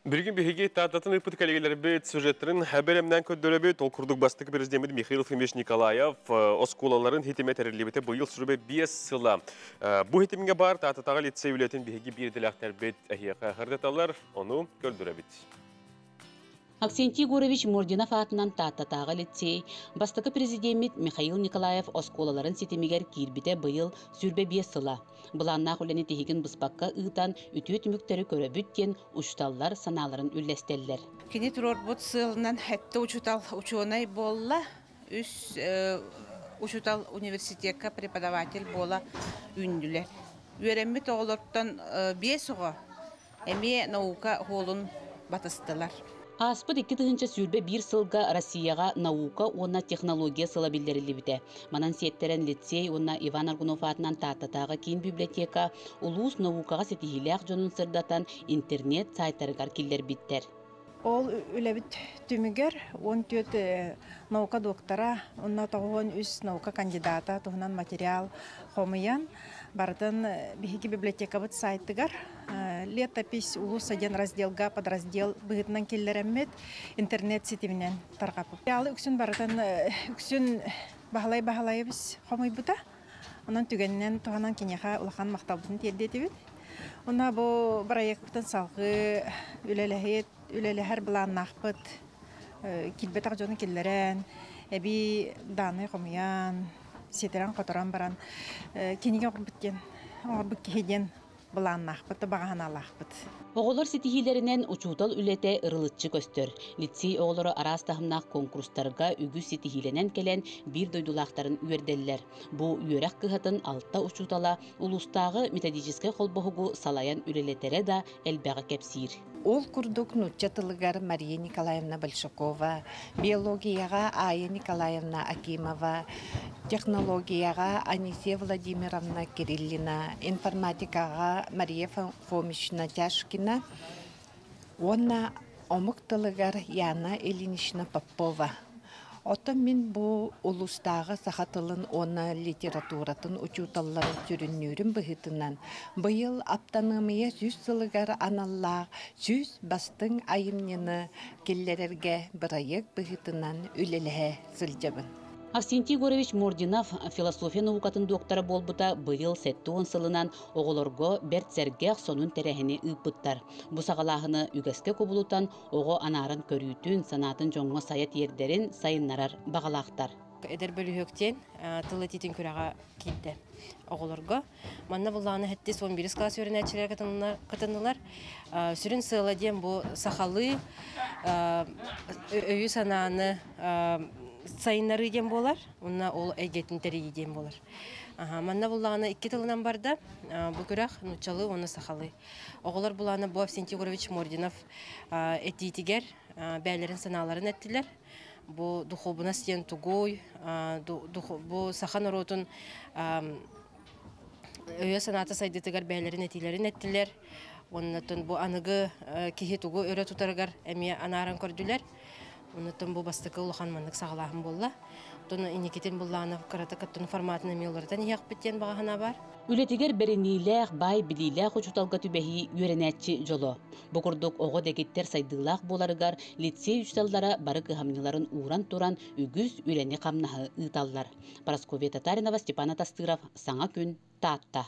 Бірген бігеге таататын ұпыт коллегалар бет сюжеттерін хабаремнен көддөрөбет ол курдук бастык президенті Михаил Фимиш Николаев осколаларын хитемет әрілебеті бұйыл сүрбе 5 сыла. Бұ хитемге бар таататаға лицей үлетін бігеге бірділәқтер бет әхияқа ғырдаталар, оны көддөрөбет. Аксентий Гурович Мординов атынан тааттатаға лицей, бастықы президент Михаил Николаев осколаларын сетемегер кирбите бұйыл сүрбе 5 сыла. Бұланнақ үләне тегеген бұспаққа ұйтан үтіет мүктері көрөбіттен ұшталлар саналарын үллестеллер. Кені тұрор бұт сылынан әтті учуонай болла, үс учутал университетка преподаватель бола үнділер. Үйеремет оғылырттан 5 оға әме наука холын батыстылар. Аспыт 2 тыгынча сүрбе 1 сылга Россияға наука онна технология сыла билдерили бите. Манан сеттерен лицей онна Иван Аргунов атынан тааттатаға кейін библиотека улус наукаға сетихилях жонун сырдатан интернет сайттарыгар киллер биттер. Ол үлебит түмігер, он төт наука доктора, онна тоғын үс наука кандидата, тоғынан материал хомыян, бардын бихиги библиотека бит сайттыгар, летопись улус один разделга подраздел быгытынан келлереммет интернет сетевинен тарқапып. Ялы үксін бардын үксін бағалай біз хомый бұта, онан түгеннен тоғынан кенеха улахан мақтабысын телдетібіт. Онна бұл проекттен салғы үлеләһәр білан нақпыт, килбет ағжоны келлерен, әбі даны қомиян, сетерен қотыран баран, кенеге құбыттен, оғырбық кейден білан нақпыты бағаған алақпыт. Оғылар сетихилерінен учутал үлете ырылытчы көстер. Лицей оғылары арас тахымнақ конкурстарға үгіз сетихиленен келен бір дойдулақтарын үйерделілер. Бұ үйерек кығатын алтта учутала улустағы методическай қолбоғығу салаян үлелетере да әлбәғі кепсир. Ол күрдік нұтчатылығар Мария Николаевна Большакова, биологияға Ая Николаевна Акимова, технологияға Анисия Владимировна Кириллина, информатикаға Мария Фомична Тяшкина, онна омықтылығар Яна Ильинична Попова. Ота мен бұл улустағы сақатылын оны литературатын учуталларын түріннерін бұғытынан. Бұйыл аптанымыя 100 сылығар аналлақ, 100 бастың айымнені келлерерге бірайық бұғытынан үлеліғе сылжабын. Аксентий Гурович Мординов философия наукатын доктора болбута бұйыл 7 сылынан оғылорго бәртсергеқ сонун тәрәхіне ұйпыттар. Бұ сағалағыны үгеске көбілутан оғы анарын көрүйтін санатын жоңға саят ердерін сайыннарар бағалақтар. Эдер бөлүһөктен тылы титин күрәгә китте оғылорго. Манна булланы хәтти 11 класс өренәчеләр кытындылар. Сүрін сыладен бу сахалы өйі сананы сайыннары дем болар, онна ол әйгетін тәрі дем болар. Манна бұллағына 2 тылынан барда, бұл күрақ нұтчалы, оны сақалы. Оғылар бұлағына бұл Аксентий Гурович Мординов әттейтігер бәлерін саналарын әттілер. Бұл дұхобына стен тұғой, бұл сақан ұротын өйе санаты сайдетігер бәлерін әттілерін әттілер. Оннатын бұл анығы кехе тұғы өрі тұтарығар әме анарын көрділер. Оннатын бұл бастықы ұлыған маңдық сағалағын болла. Тоны инекетен бұллағына қарата каттың форматына мелордан еқ біттен бағана бар. Үлетігер беренейләқ, бай білейләқ ұчуталға түбәхи үйренәтчі жолы. Бұқырдық оғы дәкеттер сайдылақ боларығар лицей үшталдара бары қығамныларын уран туран үгіз үйрене қамнағы ұйталлар. Парасковия Татаринова, Степана Тастыров, Саңа күн, Таатта.